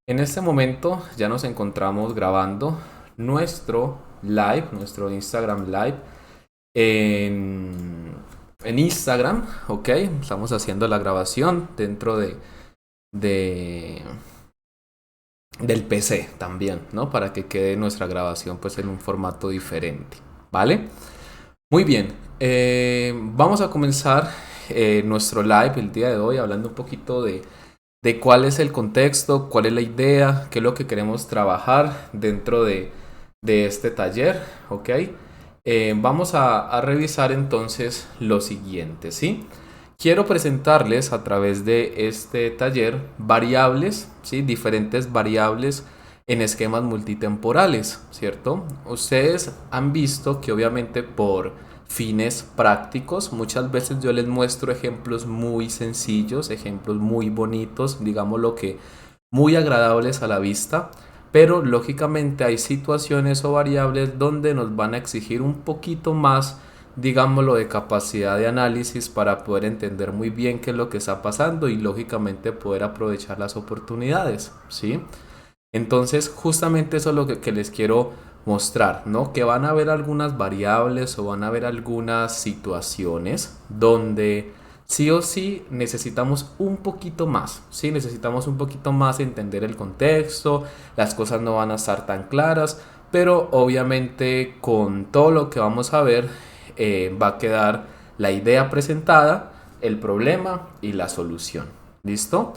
En este momento ya nos encontramos grabando nuestro live, nuestro Instagram Live en, en Instagram, ¿ok? Estamos haciendo la grabación dentro de- del PC también, ¿no? Para que quede nuestra grabación pues en un formato diferente, ¿vale? Muy bien, vamos a comenzar nuestro live el día de hoy hablando un poquito de cuál es el contexto, cuál es la idea, qué es lo que queremos trabajar dentro de este taller, ¿ok? Vamos a revisar entonces lo siguiente, ¿sí? Quiero presentarles a través de este taller variables, ¿sí? Diferentes variables en esquemas multitemporales, ¿cierto? Ustedes han visto que obviamente por fines prácticos, muchas veces yo les muestro ejemplos muy sencillos, ejemplos muy bonitos, digamos lo que muy agradables a la vista, pero lógicamente hay situaciones o variables donde nos van a exigir un poquito más, digámoslo, de capacidad de análisis para poder entender muy bien qué es lo que está pasando y lógicamente poder aprovechar las oportunidades, ¿sí? Entonces, justamente eso es lo que les quiero mostrar, ¿no? Que van a haber algunas variables o van a haber algunas situaciones donde sí o sí necesitamos un poquito más, ¿sí? Necesitamos un poquito más entender el contexto, las cosas no van a estar tan claras, pero obviamente con todo lo que vamos a ver va a quedar la idea presentada, el problema y la solución. ¿Listo?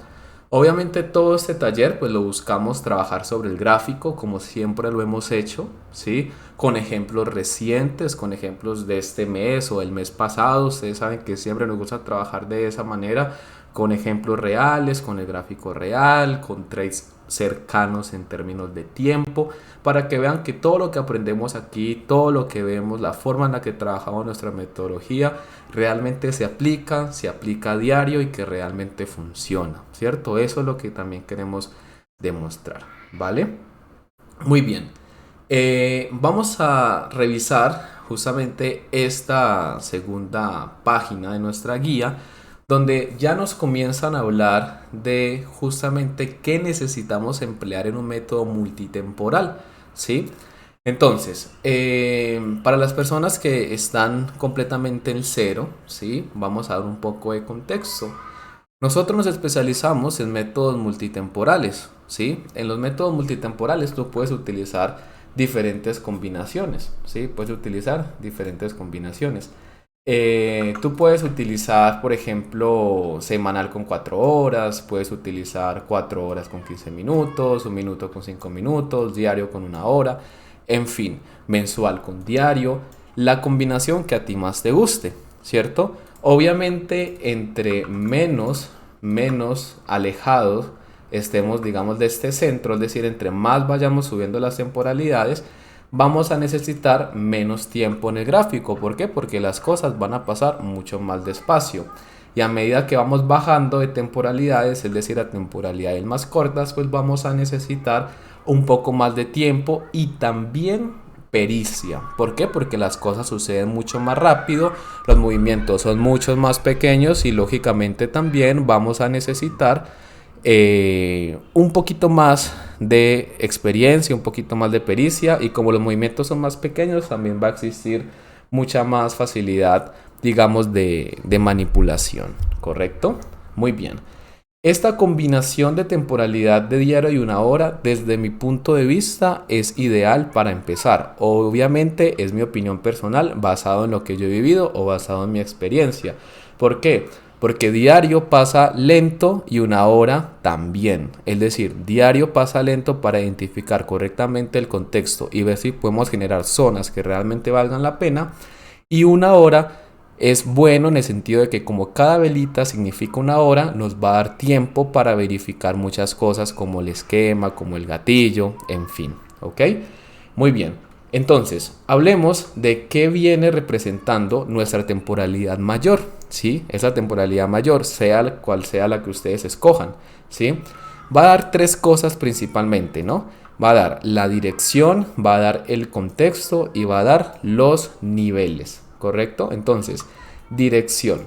Obviamente todo este taller pues lo buscamos trabajar sobre el gráfico como siempre lo hemos hecho, ¿sí? Con ejemplos recientes, con ejemplos de este mes o el mes pasado. Ustedes saben que siempre nos gusta trabajar de esa manera, con ejemplos reales, con el gráfico real, con trades cercanos en términos de tiempo, para que vean que todo lo que aprendemos aquí, todo lo que vemos, la forma en la que trabajamos nuestra metodología, realmente se aplica a diario y que realmente funciona, ¿cierto? Eso es lo que también queremos demostrar, ¿vale? Muy bien. Vamos a revisar justamente esta segunda página de nuestra guía, donde ya nos comienzan a hablar de justamente qué necesitamos emplear en un método multitemporal, ¿sí? Entonces, para las personas que están completamente en cero, ¿sí? Vamos a dar un poco de contexto. Nosotros nos especializamos en métodos multitemporales, ¿sí? En los métodos multitemporales tú puedes utilizar diferentes combinaciones, ¿sí? Puedes utilizar diferentes combinaciones. Tú puedes utilizar, por ejemplo, semanal con 4 horas, puedes utilizar 4 horas con 15 minutos, un minuto con 5 minutos, diario con 1 hora, en fin, mensual con diario, la combinación que a ti más te guste, ¿cierto? Obviamente, entre menos alejados estemos, digamos, de este centro, es decir, entre más vayamos subiendo las temporalidades, vamos a necesitar menos tiempo en el gráfico. ¿Por qué? Porque las cosas van a pasar mucho más despacio. Y a medida que vamos bajando de temporalidades, es decir, a temporalidades más cortas, pues vamos a necesitar un poco más de tiempo y también pericia. ¿Por qué? Porque las cosas suceden mucho más rápido, los movimientos son mucho más pequeños y lógicamente también vamos a necesitar un poquito más de experiencia, un poquito más de pericia, y como los movimientos son más pequeños también va a existir mucha más facilidad, digamos, de manipulación, ¿correcto? Muy bien. Esta combinación de temporalidad de diario y 1 hora, desde mi punto de vista, es ideal para empezar. Obviamente es mi opinión personal, basado en lo que yo he vivido o basado en mi experiencia. ¿Por qué? Porque diario pasa lento y 1 hora también. Es decir, diario pasa lento para identificar correctamente el contexto y ver si podemos generar zonas que realmente valgan la pena. Y 1 hora es bueno en el sentido de que como cada velita significa 1 hora, nos va a dar tiempo para verificar muchas cosas como el esquema, como el gatillo, en fin, ¿ok? Muy bien, entonces hablemos de qué viene representando nuestra temporalidad mayor, ¿sí? Esa temporalidad mayor, sea cual sea la que ustedes escojan, ¿sí? Va a dar tres cosas principalmente, ¿no? Va a dar la dirección, va a dar el contexto y va a dar los niveles, ¿correcto? Entonces, dirección.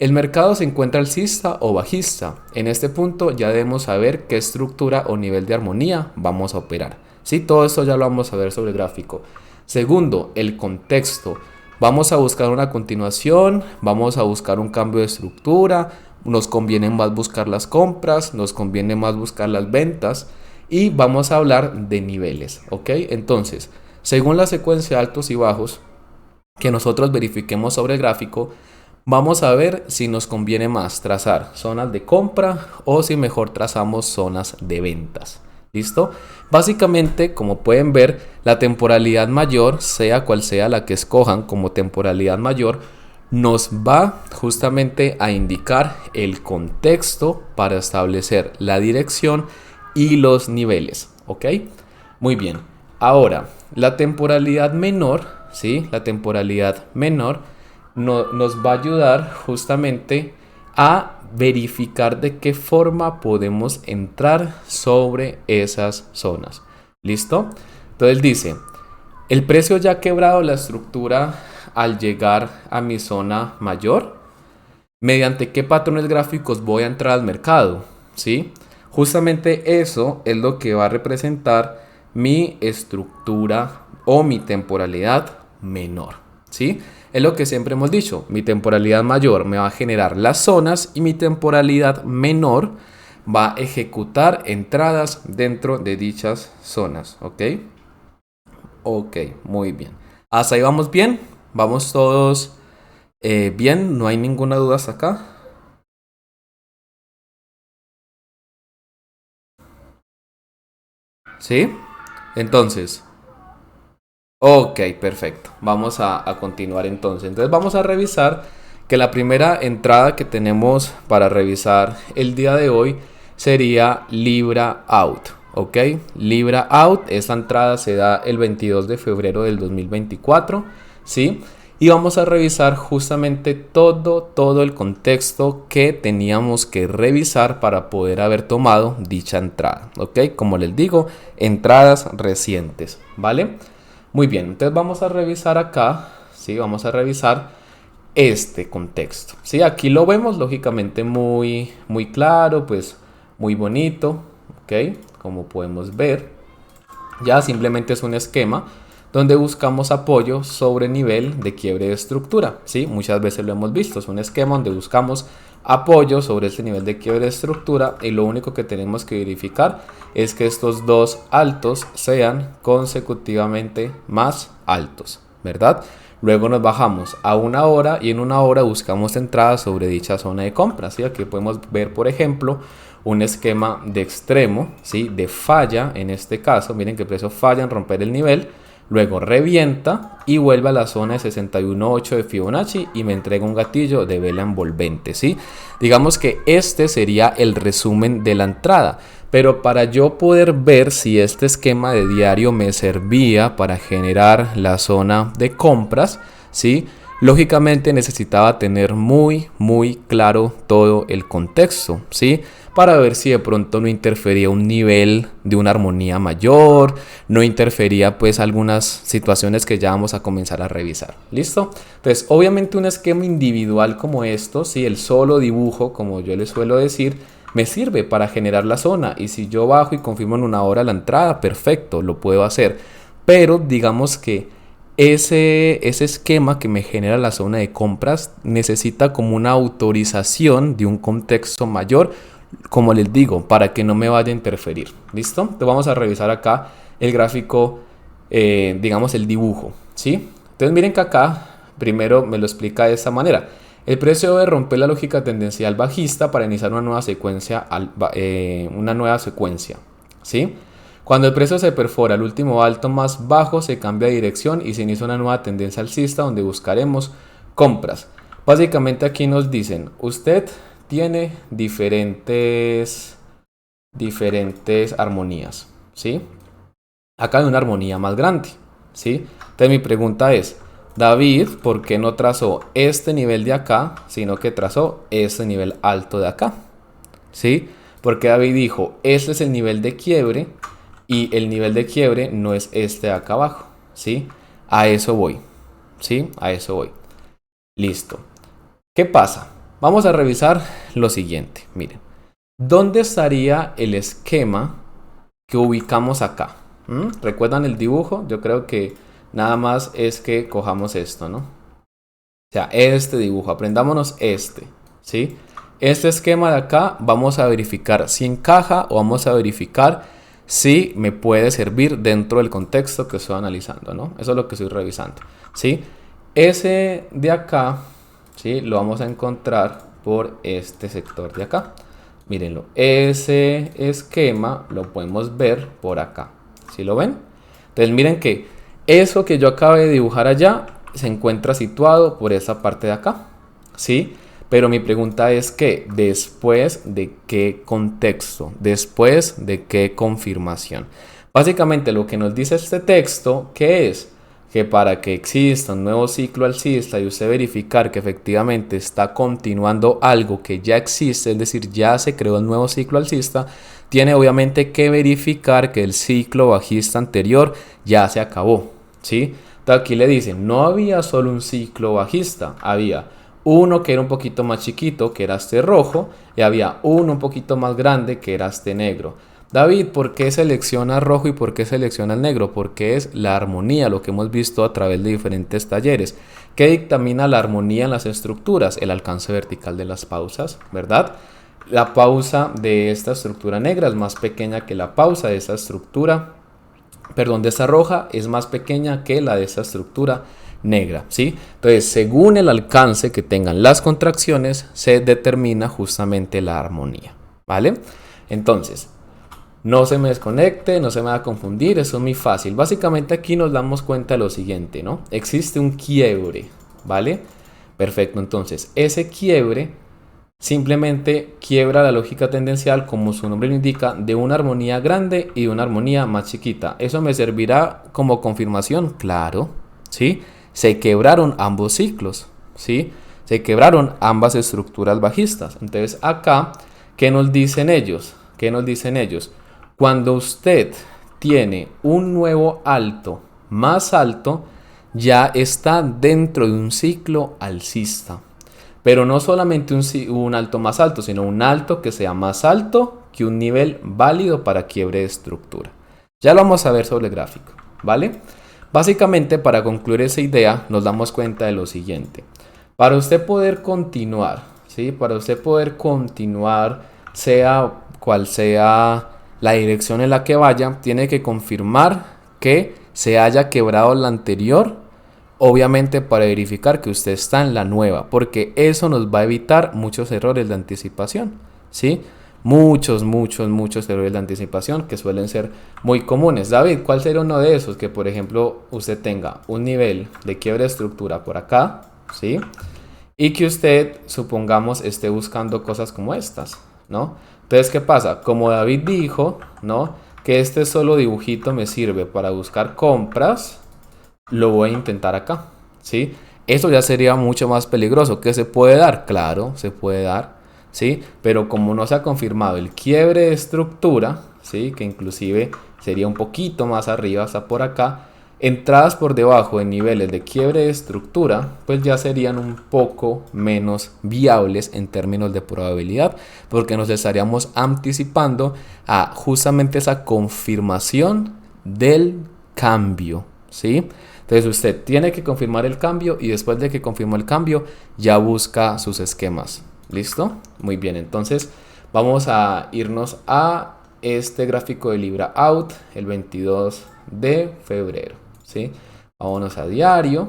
El mercado se encuentra alcista o bajista. En este punto ya debemos saber qué estructura o nivel de armonía vamos a operar. Sí, todo esto ya lo vamos a ver sobre el gráfico. Segundo, el contexto. Vamos a buscar una continuación, vamos a buscar un cambio de estructura, nos conviene más buscar las compras, nos conviene más buscar las ventas y vamos a hablar de niveles, ¿ok? Entonces, según la secuencia de altos y bajos que nosotros verifiquemos sobre el gráfico, vamos a ver si nos conviene más trazar zonas de compra o si mejor trazamos zonas de ventas. ¿Listo? Básicamente, como pueden ver, la temporalidad mayor, sea cual sea la que escojan como temporalidad mayor, nos va justamente a indicar el contexto para establecer la dirección y los niveles. ¿Ok? Muy bien. Ahora, la temporalidad menor, ¿sí? La temporalidad menor nos va a ayudar justamente a verificar de qué forma podemos entrar sobre esas zonas. ¿Listo? Entonces dice, el precio ya ha quebrado la estructura al llegar a mi zona mayor. ¿Mediante qué patrones gráficos voy a entrar al mercado? ¿Sí? Justamente eso es lo que va a representar mi estructura o mi temporalidad menor. ¿Sí? Es lo que siempre hemos dicho, mi temporalidad mayor me va a generar las zonas y mi temporalidad menor va a ejecutar entradas dentro de dichas zonas, ¿ok? Ok, muy bien. ¿Hasta ahí vamos bien? ¿Vamos todos bien? ¿No hay ninguna duda hasta acá? ¿Sí? Entonces, ok, perfecto. Vamos a continuar entonces. Entonces vamos a revisar que la primera entrada que tenemos para revisar el día de hoy sería Libra Out. Ok, Libra Out, esta entrada se da el 22 de febrero del 2024. ¿Sí? Y vamos a revisar justamente todo el contexto que teníamos que revisar para poder haber tomado dicha entrada. Ok, como les digo, entradas recientes. ¿Vale? Muy bien, entonces vamos a revisar acá, ¿sí? Vamos a revisar este contexto, ¿sí? Aquí lo vemos lógicamente muy claro, pues muy bonito, ¿ok? Como podemos ver, ya simplemente es un esquema donde buscamos apoyo sobre nivel de quiebre de estructura, ¿sí? Muchas veces lo hemos visto, es un esquema donde buscamos apoyo sobre este nivel de quiebre de estructura y lo único que tenemos que verificar es que estos dos altos sean consecutivamente más altos, ¿verdad? Luego nos bajamos a una hora y en una hora buscamos entradas sobre dicha zona de compra, ¿sí? Aquí podemos ver, por ejemplo, un esquema de extremo, ¿sí? De falla en este caso, miren que el precio falla en romper el nivel, luego revienta y vuelve a la zona de 61.8 de Fibonacci y me entrega un gatillo de vela envolvente, ¿sí? Digamos que este sería el resumen de la entrada. Pero para yo poder ver si este esquema de diario me servía para generar la zona de compras, ¿sí? Lógicamente necesitaba tener muy claro todo el contexto, ¿sí? Para ver si de pronto no interfería un nivel de una armonía mayor, no interfería pues algunas situaciones que ya vamos a comenzar a revisar. ¿Listo? Entonces, obviamente un esquema individual como esto, ¿sí? El solo dibujo, como yo les suelo decir, me sirve para generar la zona y si yo bajo y confirmo en una hora la entrada, perfecto, lo puedo hacer. Pero digamos que ese esquema que me genera la zona de compras necesita como una autorización de un contexto mayor, como les digo, para que no me vaya a interferir. ¿Listo? Entonces vamos a revisar acá el gráfico, digamos el dibujo, ¿sí? Entonces miren que acá primero me lo explica de esta manera. El precio debe romper la lógica tendencial bajista para iniciar una nueva secuencia, ¿sí? Cuando el precio se perfora el último alto más bajo, se cambia de dirección y se inicia una nueva tendencia alcista donde buscaremos compras. Básicamente aquí nos dicen, usted tiene diferentes armonías, ¿sí? Acá hay una armonía más grande, ¿sí? Entonces mi pregunta es, David, ¿por qué no trazó este nivel de acá, sino que trazó este nivel alto de acá? ¿Sí? Porque David dijo, este es el nivel de quiebre y el nivel de quiebre no es este de acá abajo, ¿sí? A eso voy, ¿sí? A eso voy. Listo. ¿Qué pasa? Vamos a revisar lo siguiente. Miren, ¿dónde estaría el esquema que ubicamos acá? ¿Recuerdan el dibujo? Yo creo que nada más es que cojamos esto, ¿no? O sea, este dibujo, aprendámonos este, ¿sí? Este esquema de acá vamos a verificar si encaja o vamos a verificar si me puede servir dentro del contexto que estoy analizando, ¿no? Eso es lo que estoy revisando, ¿sí? Ese de acá, ¿sí? Lo vamos a encontrar por este sector de acá. Mírenlo, ese esquema lo podemos ver por acá, ¿sí lo ven? Entonces miren que eso que yo acabo de dibujar allá se encuentra situado por esa parte de acá, ¿sí? Pero mi pregunta es que después de qué contexto, después de qué confirmación. Básicamente lo que nos dice este texto, ¿qué es? Que para que exista un nuevo ciclo alcista y usted verificar que efectivamente está continuando algo que ya existe, es decir, ya se creó un nuevo ciclo alcista, tiene obviamente que verificar que el ciclo bajista anterior ya se acabó, ¿sí? Entonces aquí le dicen, no había solo un ciclo bajista, había uno que era un poquito más chiquito, que era este rojo, y había uno un poquito más grande, que era este negro. David, ¿por qué selecciona rojo y por qué selecciona el negro? Porque es la armonía, lo que hemos visto a través de diferentes talleres. ¿Qué dictamina la armonía en las estructuras? El alcance vertical de las pausas, ¿verdad? La pausa de esta estructura negra es más pequeña que la pausa de esta estructura, perdón, de esta roja es más pequeña que la de esta estructura negra, ¿sí? Entonces, según el alcance que tengan las contracciones, se determina justamente la armonía, ¿vale? Entonces, no se me desconecte, no se me va a confundir, eso es muy fácil. Básicamente aquí nos damos cuenta de lo siguiente, ¿no? Existe un quiebre, ¿vale? Perfecto, entonces ese quiebre simplemente quiebra la lógica tendencial, como su nombre lo indica, de una armonía grande y una armonía más chiquita. ¿Eso me servirá como confirmación? Claro, ¿sí? Se quebraron ambos ciclos, ¿sí? Se quebraron ambas estructuras bajistas. Entonces acá, ¿qué nos dicen ellos? ¿Qué nos dicen ellos? Cuando usted tiene un nuevo alto más alto, ya está dentro de un ciclo alcista. Pero no solamente un alto más alto, sino un alto que sea más alto que un nivel válido para quiebre de estructura. Ya lo vamos a ver sobre el gráfico, ¿vale? Básicamente, para concluir esa idea, nos damos cuenta de lo siguiente. Para usted poder continuar, ¿sí? Para usted poder continuar, sea cual sea la dirección en la que vaya, tiene que confirmar que se haya quebrado la anterior, obviamente para verificar que usted está en la nueva, porque eso nos va a evitar muchos errores de anticipación, ¿sí? Muchos errores de anticipación que suelen ser muy comunes. David, ¿cuál sería uno de esos? Que por ejemplo usted tenga un nivel de quiebre de estructura por acá, ¿sí? Y que usted, supongamos, esté buscando cosas como estas, ¿no? Entonces, ¿qué pasa? Como David dijo, ¿no? Que este solo dibujito me sirve para buscar compras, lo voy a intentar acá, ¿sí? Eso ya sería mucho más peligroso. ¿Qué se puede dar? Claro, se puede dar, ¿sí? Pero como no se ha confirmado el quiebre de estructura, ¿sí? Que inclusive sería un poquito más arriba, hasta por acá, entradas por debajo de niveles de quiebre de estructura, pues ya serían un poco menos viables en términos de probabilidad, porque nos estaríamos anticipando a justamente esa confirmación del cambio, ¿sí? Entonces usted tiene que confirmar el cambio y después de que confirmó el cambio ya busca sus esquemas. ¿Listo? Muy bien, entonces vamos a irnos a este gráfico de Libra Out el 22 de febrero. ¿Sí? Vámonos a diario.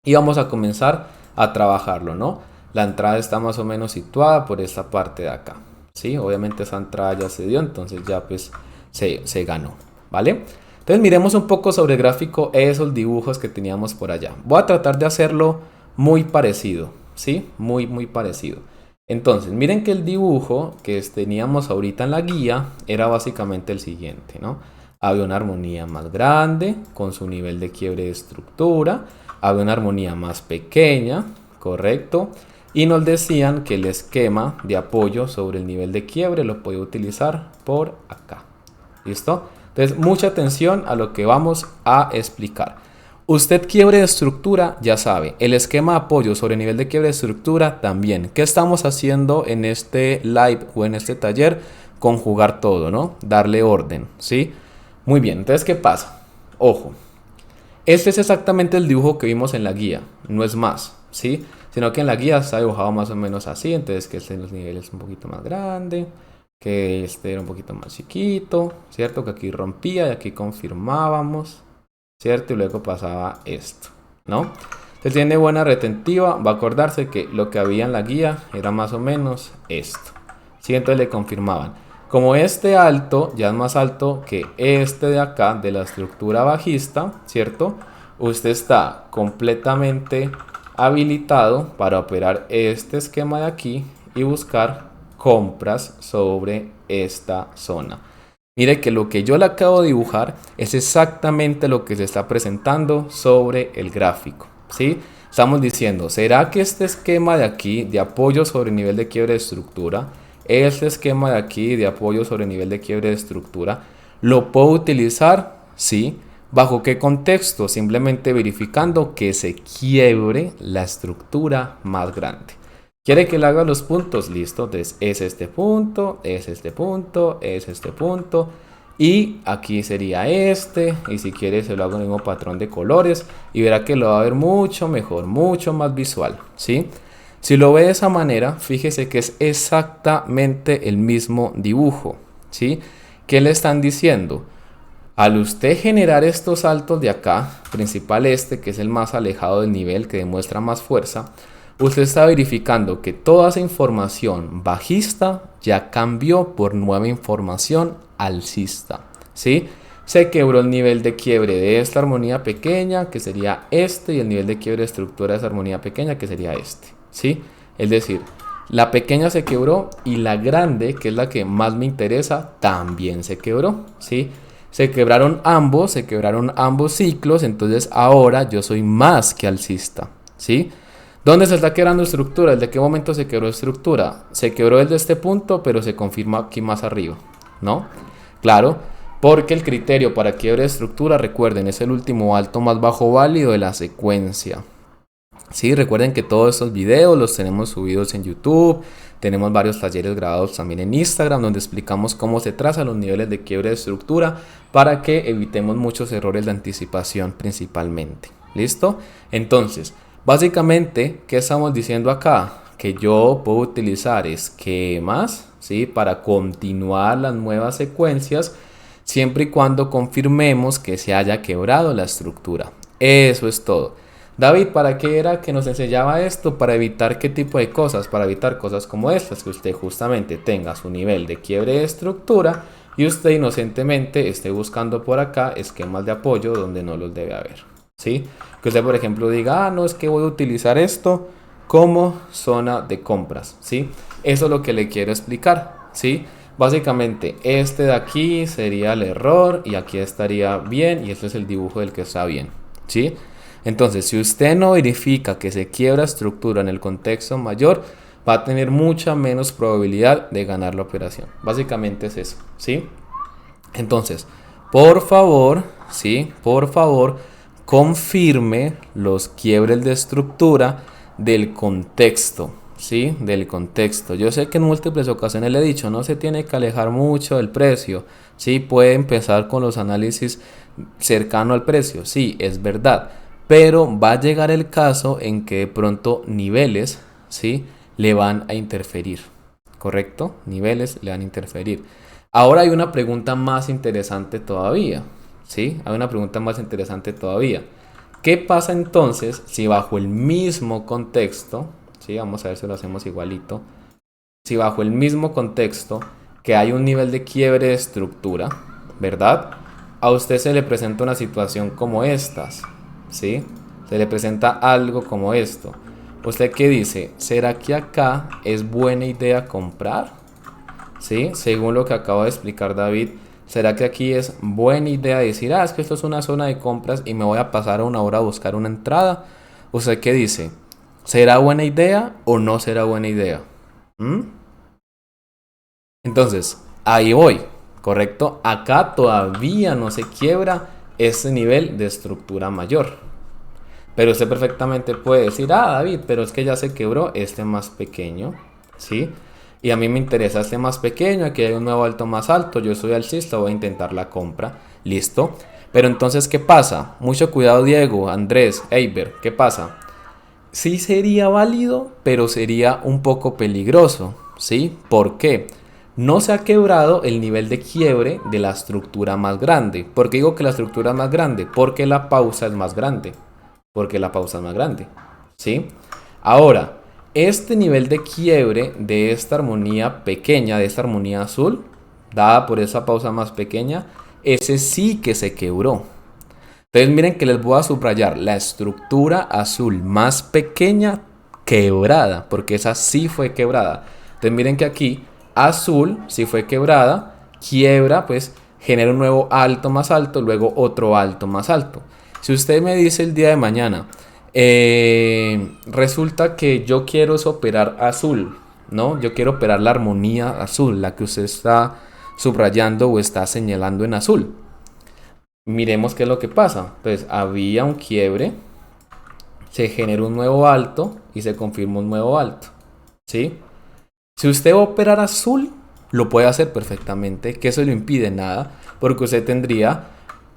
Y vamos a comenzar a trabajarlo, ¿no? La entrada está más o menos situada por esta parte de acá, ¿sí? Obviamente esa entrada ya se dio, entonces ya pues se ganó, ¿vale? Entonces miremos un poco sobre el gráfico, esos dibujos que teníamos por allá. Voy a tratar de hacerlo muy parecido, ¿sí? Muy parecido. Entonces, miren que el dibujo que teníamos ahorita en la guía era básicamente el siguiente, ¿no? Había una armonía más grande con su nivel de quiebre de estructura. Había una armonía más pequeña, correcto. Y nos decían que el esquema de apoyo sobre el nivel de quiebre lo podía utilizar por acá. ¿Listo? Entonces, mucha atención a lo que vamos a explicar. Usted quiebre de estructura, ya sabe. El esquema de apoyo sobre nivel de quiebre de estructura también. ¿Qué estamos haciendo en este live o en este taller? Conjugar todo, ¿no? Darle orden, ¿sí? Muy bien, entonces, ¿qué pasa? Ojo, este es exactamente el dibujo que vimos en la guía, no es más, ¿sí? Sino que en la guía está dibujado más o menos así, entonces que este en los niveles un poquito más grande, que este era un poquito más chiquito, ¿cierto? Que aquí rompía y aquí confirmábamos, ¿cierto? Y luego pasaba esto, ¿no? Si tiene buena retentiva, va a acordarse que lo que había en la guía era más o menos esto, ¿sí? Entonces le confirmaban. Como este alto ya es más alto que este de acá, de la estructura bajista, ¿cierto? Usted está completamente habilitado para operar este esquema de aquí y buscar compras sobre esta zona. Mire que lo que yo le acabo de dibujar es exactamente lo que se está presentando sobre el gráfico, ¿sí? Estamos diciendo, ¿será que este esquema de aquí, de apoyo sobre nivel de quiebre de estructura, este esquema de aquí, de apoyo sobre nivel de quiebre de estructura, lo puedo utilizar? Sí. ¿Bajo qué contexto? Simplemente verificando que se quiebre la estructura más grande. ¿Quiere que le haga los puntos? Listo, entonces es este punto, es este punto, es este punto. Y aquí sería este. Y si quiere se lo hago en el mismo patrón de colores. Y verá que lo va a ver mucho mejor, mucho más visual, ¿sí? Si lo ve de esa manera, fíjese que es exactamente el mismo dibujo, ¿sí? ¿Qué le están diciendo? Al usted generar estos saltos de acá, principal este, que es el más alejado del nivel, que demuestra más fuerza, usted está verificando que toda esa información bajista ya cambió por nueva información alcista, ¿sí? Se quebró el nivel de quiebre de esta armonía pequeña, que sería este, y el nivel de quiebre de estructura de esa armonía pequeña, que sería este, ¿sí? Es decir, la pequeña se quebró y la grande, que es la que más me interesa, también se quebró, ¿sí? Se quebraron ambos ciclos, entonces ahora yo soy más que alcista, ¿sí? ¿Dónde se está quebrando estructura? ¿Desde qué momento se quebró estructura? Se quebró desde este punto, pero se confirma aquí más arriba, ¿no? Claro, porque el criterio para quiebre de estructura, recuerden, es el último alto más bajo válido de la secuencia. Sí, recuerden que todos estos videos los tenemos subidos en YouTube, tenemos varios talleres grabados también en Instagram donde explicamos cómo se trazan los niveles de quiebre de estructura para que evitemos muchos errores de anticipación principalmente. ¿Listo? Entonces, básicamente, ¿qué estamos diciendo acá? Que yo puedo utilizar esquemas, ¿sí? Para continuar las nuevas secuencias siempre y cuando confirmemos que se haya quebrado la estructura. Eso es todo. David, ¿para qué era que nos enseñaba esto? Para evitar qué tipo de cosas, para evitar cosas como estas, que usted justamente tenga su nivel de quiebre de estructura y usted inocentemente esté buscando por acá esquemas de apoyo donde no los debe haber, ¿sí? Que usted, por ejemplo, diga, no, es que voy a utilizar esto como zona de compras, ¿sí? Eso es lo que le quiero explicar, ¿sí? Básicamente, este de aquí sería el error y aquí estaría bien y este es el dibujo del que está bien, ¿sí? Entonces, si usted no verifica que se quiebra estructura en el contexto mayor, va a tener mucha menos probabilidad de ganar la operación. Básicamente es eso, ¿sí? Entonces, por favor, ¿sí? Por favor, confirme los quiebres de estructura del contexto, ¿sí? Del contexto. Yo sé que en múltiples ocasiones le he dicho, no se tiene que alejar mucho del precio, ¿sí? Puede empezar con los análisis cercano al precio, sí, es verdad. Pero va a llegar el caso en que de pronto niveles, ¿sí? Le van a interferir, ¿correcto? Niveles le van a interferir. Ahora hay una pregunta más interesante todavía, ¿sí? Hay una pregunta más interesante todavía. ¿Qué pasa entonces si bajo el mismo contexto, ¿sí? Vamos a ver si lo hacemos igualito. Si bajo el mismo contexto que hay un nivel de quiebre de estructura, ¿verdad? A usted se le presenta una situación como estas, ¿sí? Se le presenta algo como esto. ¿Usted qué dice? ¿Será que acá es buena idea comprar? ¿Sí? Según lo que acaba de explicar David, ¿será que aquí es buena idea decir, es que esto es una zona de compras y me voy a pasar a una hora a buscar una entrada? ¿Usted qué dice? ¿Será buena idea o no será buena idea? ¿Mm? Entonces, ahí voy, ¿correcto? Acá todavía no se quiebra este nivel de estructura mayor, Pero usted perfectamente puede decir, ah, David, pero es que ya se quebró este más pequeño, ¿sí? Y a mí me interesa este más pequeño, aquí hay un nuevo alto más alto, yo soy alcista, voy a intentar la compra, listo. Pero entonces, ¿qué pasa? Mucho cuidado, Diego, Andrés, Eiber, ¿qué pasa? Sí sería válido, pero sería un poco peligroso, ¿sí? ¿Por qué? No se ha quebrado el nivel de quiebre de la estructura más grande. ¿Por qué digo que la estructura es más grande? Porque la pausa es más grande. Porque la pausa es más grande, ¿sí? Ahora, este nivel de quiebre de esta armonía pequeña, de esta armonía azul, dada por esa pausa más pequeña, ese sí que se quebró. Entonces miren que les voy a subrayar la estructura azul más pequeña quebrada, porque esa sí fue quebrada. Entonces miren que aquí azul sí fue quebrada, quiebra, pues genera un nuevo alto más alto, luego otro alto más alto. Si usted me dice el día de mañana, resulta que yo quiero es operar azul, ¿no? Yo quiero operar la armonía azul, la que usted está subrayando o está señalando en azul. Miremos qué es lo que pasa. Entonces, había un quiebre, se generó un nuevo alto y se confirmó un nuevo alto, ¿sí? Si usted va a operar azul, lo puede hacer perfectamente, que eso le impide nada, porque usted tendría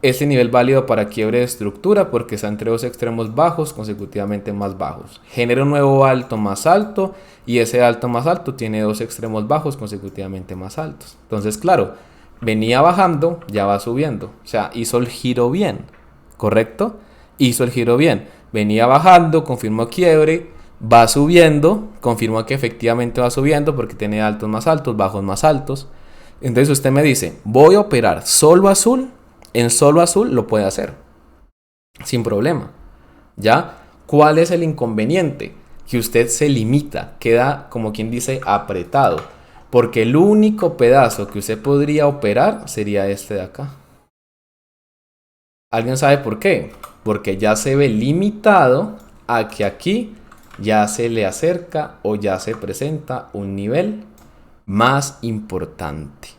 ese nivel válido para quiebre de estructura, porque está entre dos extremos bajos consecutivamente más bajos. Genera un nuevo alto más alto y ese alto más alto tiene dos extremos bajos consecutivamente más altos. Entonces, claro, venía bajando, ya va subiendo. O sea, hizo el giro bien, ¿correcto? Hizo el giro bien. Venía bajando, confirmó quiebre, va subiendo, confirmó que efectivamente va subiendo porque tiene altos más altos, bajos más altos. Entonces usted me dice, voy a operar solo azul, en solo azul lo puede hacer, sin problema. ¿Ya? ¿Cuál es el inconveniente? Que usted se limita, queda como quien dice apretado, porque el único pedazo que usted podría operar sería este de acá. ¿Alguien sabe por qué? Porque ya se ve limitado a que aquí ya se le acerca o ya se presenta un nivel más importante.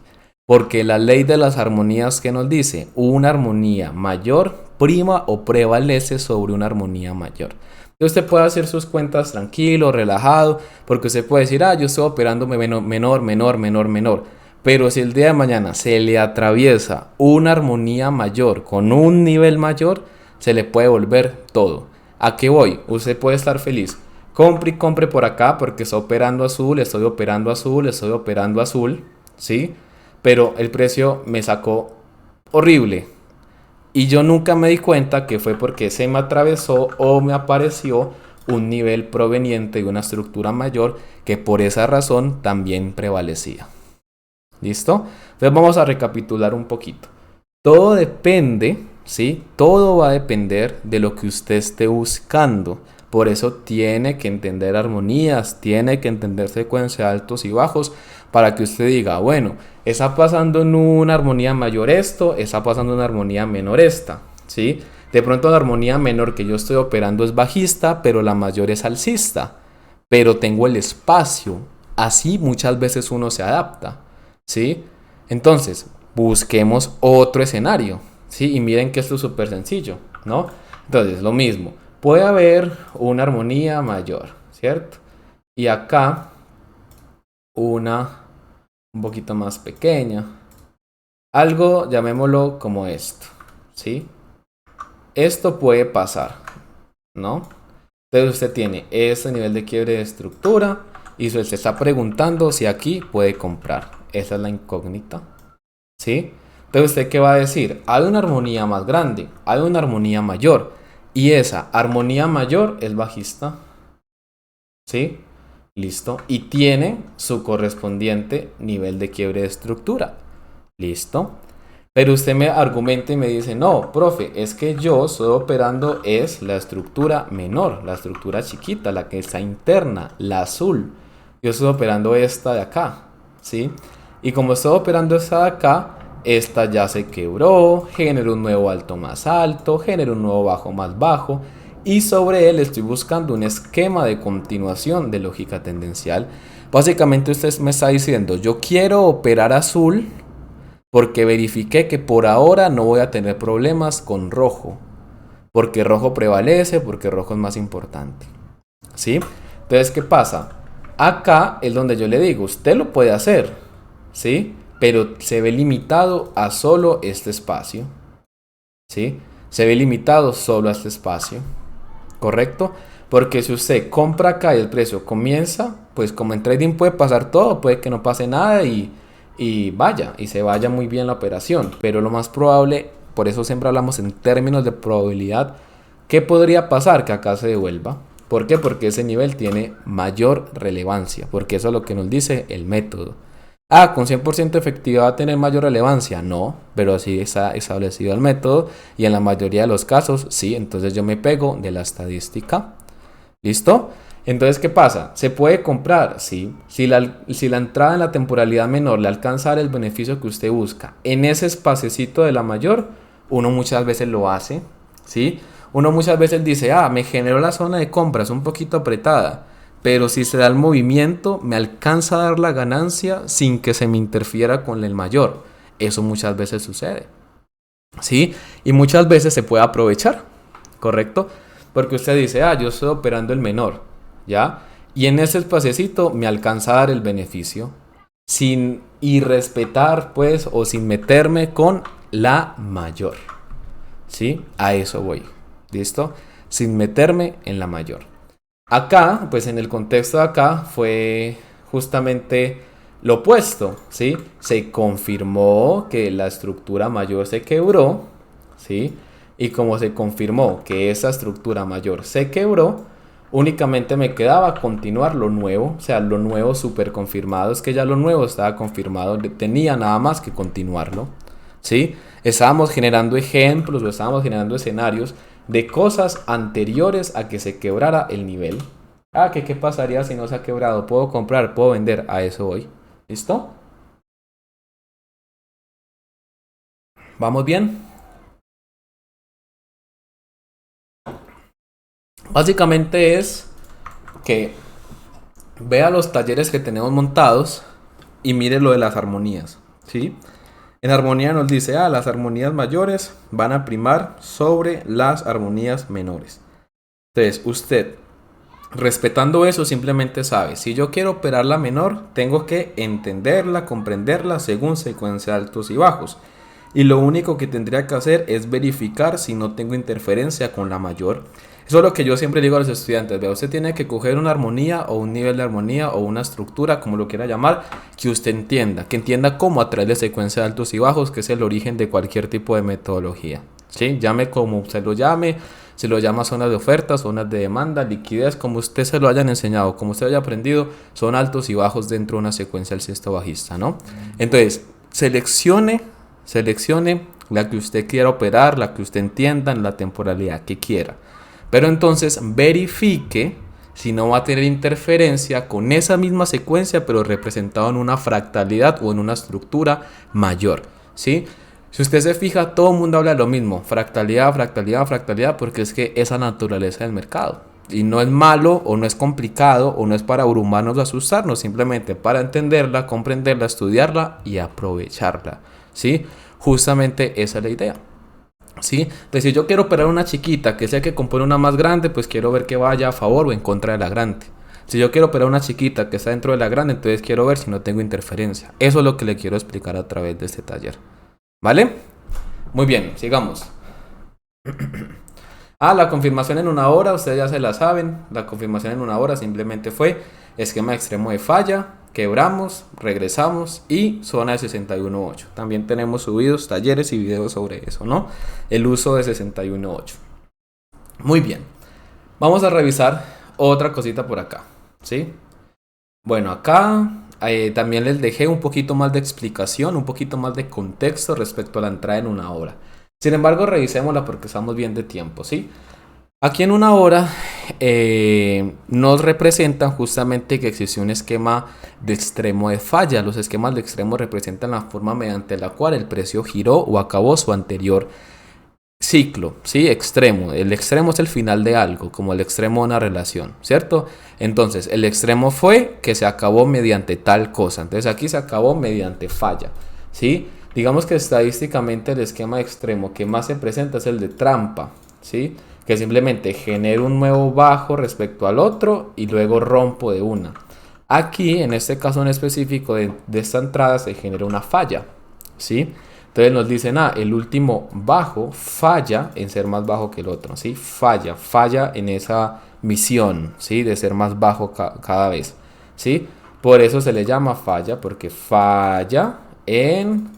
Porque la ley de las armonías que nos dice, una armonía mayor prima o prevalece sobre una armonía mayor. Entonces usted puede hacer sus cuentas tranquilo, relajado, porque usted puede decir, yo estoy operando menor. Pero si el día de mañana se le atraviesa una armonía mayor con un nivel mayor, se le puede volver todo. ¿A qué voy? Usted puede estar feliz. Compre y compre por acá porque está operando azul, estoy operando azul, ¿sí? Pero el precio me sacó horrible. Y yo nunca me di cuenta que fue porque se me atravesó o me apareció un nivel proveniente de una estructura mayor que por esa razón también prevalecía. ¿Listo? Entonces vamos a recapitular un poquito. Todo depende, ¿sí? Todo va a depender de lo que usted esté buscando. Por eso tiene que entender armonías, tiene que entender secuencia de altos y bajos para que usted diga, bueno, está pasando en una armonía mayor esto, está pasando en una armonía menor esta, ¿sí? De pronto la armonía menor que yo estoy operando es bajista, pero la mayor es alcista, pero tengo el espacio. Así muchas veces uno se adapta, ¿sí? Entonces, busquemos otro escenario, ¿sí? Y miren que esto es súper sencillo, ¿no? Entonces, lo mismo. Puede haber una armonía mayor, ¿cierto? Y acá una un poquito más pequeña. Algo, llamémoslo como esto, ¿sí? Esto puede pasar, ¿no? Entonces usted tiene ese nivel de quiebre de estructura y usted se está preguntando si aquí puede comprar. Esa es la incógnita, ¿sí? Entonces usted ¿qué va a decir? Hay una armonía más grande, hay una armonía mayor y esa armonía mayor es bajista, ¿sí? Listo. Y tiene su correspondiente nivel de quiebre de estructura. Listo. Pero usted me argumenta y me dice, no, profe, es que yo estoy operando es la estructura menor, la estructura chiquita, la que está interna, la azul. Yo estoy operando esta de acá, ¿sí? Y como estoy operando esta de acá, esta ya se quebró, generó un nuevo alto más alto, generó un nuevo bajo más bajo. Y sobre él estoy buscando un esquema de continuación de lógica tendencial. Básicamente usted me está diciendo, yo quiero operar azul porque verifiqué que por ahora no voy a tener problemas con rojo. porque rojo prevalece, porque rojo es más importante, ¿sí? Entonces, ¿qué pasa? Acá es donde yo le digo, usted lo puede hacer, ¿sí? Pero se ve limitado a solo este espacio, ¿sí? Se ve limitado solo a este espacio, ¿correcto? Porque si usted compra acá y el precio comienza, pues como en trading puede pasar todo, puede que no pase nada y vaya, y se vaya muy bien la operación. Pero lo más probable, por eso siempre hablamos en términos de probabilidad, ¿qué podría pasar? Que acá se devuelva. ¿Por qué? Porque ese nivel tiene mayor relevancia, porque eso es lo que nos dice el método. Ah, con 100% de efectividad va a tener mayor relevancia. No, pero así está establecido el método y en la mayoría de los casos sí, entonces yo me pego de la estadística. ¿Listo? Entonces, ¿qué pasa? ¿Se puede comprar? Sí. Si la entrada en la temporalidad menor le alcanza a dar el beneficio que usted busca en ese espaciecito de la mayor, uno muchas veces lo hace, ¿sí? Uno muchas veces dice, me generó la zona de compras un poquito apretada, pero si se da el movimiento, me alcanza a dar la ganancia sin que se me interfiera con el mayor. Eso muchas veces sucede, ¿sí? Y muchas veces se puede aprovechar, ¿correcto? Porque usted dice, yo estoy operando el menor, ¿ya? Y en ese espaciecito me alcanza a dar el beneficio sin irrespetar, pues, o sin meterme con la mayor, ¿sí? A eso voy, ¿listo? Sin meterme en la mayor. Acá, pues en el contexto de acá fue justamente lo opuesto, ¿sí? Se confirmó que la estructura mayor se quebró, ¿sí? Y como se confirmó que esa estructura mayor se quebró, únicamente me quedaba continuar lo nuevo, o sea, lo nuevo súper confirmado, es que ya lo nuevo estaba confirmado, tenía nada más que continuarlo, ¿sí? Estábamos generando ejemplos o estábamos generando escenarios de cosas anteriores a que se quebrara el nivel. ¿Qué pasaría si no se ha quebrado? ¿Puedo comprar? ¿Puedo vender? A eso voy. ¿Listo? ¿Vamos bien? Básicamente es que vea los talleres que tenemos montados y mire lo de las armonías, ¿sí? En armonía nos dice, las armonías mayores van a primar sobre las armonías menores. Entonces, usted, respetando eso, simplemente sabe, si yo quiero operar la menor, tengo que entenderla, comprenderla según secuencia de altos y bajos. Y lo único que tendría que hacer es verificar si no tengo interferencia con la mayor. Eso es lo que yo siempre digo a los estudiantes. Vea, usted tiene que coger una armonía o un nivel de armonía o una estructura, como lo quiera llamar, que usted entienda. Que entienda cómo a través de secuencia de altos y bajos, que es el origen de cualquier tipo de metodología. ¿Sí? Llame como se lo llame. Se lo llama zonas de oferta, zonas de demanda, liquidez, como usted se lo hayan enseñado, como usted haya aprendido, son altos y bajos dentro de una secuencia alcista bajista, ¿no? Entonces, seleccione la que usted quiera operar, la que usted entienda en la temporalidad que quiera. Pero entonces verifique si no va a tener interferencia con esa misma secuencia, pero representado en una fractalidad o en una estructura mayor, ¿sí? Si usted se fija, todo el mundo habla de lo mismo, fractalidad, fractalidad, fractalidad, porque es que es la naturaleza del mercado. Y no es malo o no es complicado o no es para abrumarnos o asustarnos, simplemente para entenderla, comprenderla, estudiarla y aprovecharla, ¿sí? Justamente esa es la idea, ¿sí? Entonces, si yo quiero operar una chiquita que sea que compone una más grande, pues quiero ver que vaya a favor o en contra de la grande. Si yo quiero operar una chiquita que está dentro de la grande, entonces quiero ver si no tengo interferencia. Eso es lo que le quiero explicar a través de este taller. ¿Vale? Muy bien, sigamos. La confirmación en una hora, ustedes ya se la saben. La confirmación en una hora simplemente fue esquema extremo de falla, quebramos, regresamos y zona de 61.8. También tenemos subidos talleres y videos sobre eso, ¿no? El uso de 61.8. Muy bien. Vamos a revisar otra cosita por acá, ¿sí? Bueno, acá también les dejé un poquito más de explicación, un poquito más de contexto respecto a la entrada en una hora. Sin embargo, revisémosla porque estamos bien de tiempo, ¿sí? Aquí en una hora nos representan justamente que existe un esquema de extremo de falla. Los esquemas de extremo representan la forma mediante la cual el precio giró o acabó su anterior ciclo, ¿sí? Extremo. El extremo es el final de algo, como el extremo de una relación, ¿cierto? Entonces, el extremo fue que se acabó mediante tal cosa. Entonces, aquí se acabó mediante falla, ¿sí? Digamos que estadísticamente el esquema extremo que más se presenta es el de trampa, ¿sí? Que simplemente genero un nuevo bajo respecto al otro y luego rompo de una. Aquí, en este caso en específico de esta entrada, se genera una falla, ¿sí? Entonces nos dicen, el último bajo falla en ser más bajo que el otro, ¿sí? Falla en esa misión, ¿sí? De ser más bajo cada vez, ¿sí? Por eso se le llama falla, porque falla en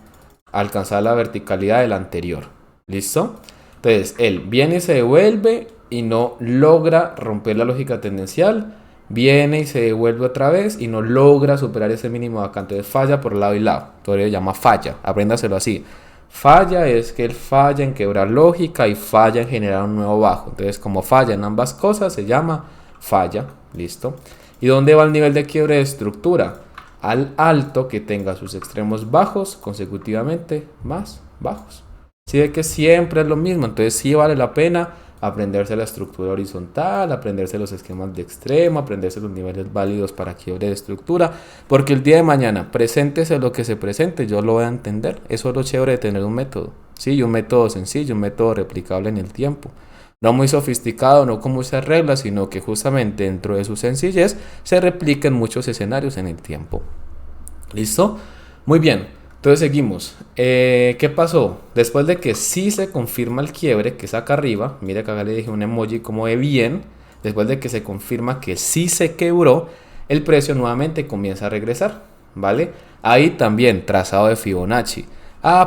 alcanzar la verticalidad del anterior, ¿listo? Entonces, él viene y se devuelve y no logra romper la lógica tendencial, viene y se devuelve otra vez y no logra superar ese mínimo de acá. Entonces falla por lado y lado. Todavía se llama falla. Apréndaselo así. Falla es que él falla en quebrar lógica y falla en generar un nuevo bajo. Entonces, como falla en ambas cosas, se llama falla. Listo. ¿Y dónde va el nivel de quiebre de estructura? Al alto que tenga sus extremos bajos consecutivamente más bajos. Si ve que siempre es lo mismo, entonces sí vale la pena aprenderse la estructura horizontal, aprenderse los esquemas de extremo, aprenderse los niveles válidos para quiebre de estructura, porque el día de mañana, preséntese lo que se presente, yo lo voy a entender. Eso es lo chévere de tener un método, ¿sí? Un método sencillo, un método replicable en el tiempo. No muy sofisticado, no con muchas reglas, sino que justamente dentro de su sencillez se replica en muchos escenarios en el tiempo. ¿Listo? Muy bien. Entonces seguimos. ¿Qué pasó? Después de que sí se confirma el quiebre, que es acá arriba, mira que acá le dije un emoji como de bien, después de que se confirma que sí se quebró, el precio nuevamente comienza a regresar, ¿vale? Ahí también trazado de Fibonacci.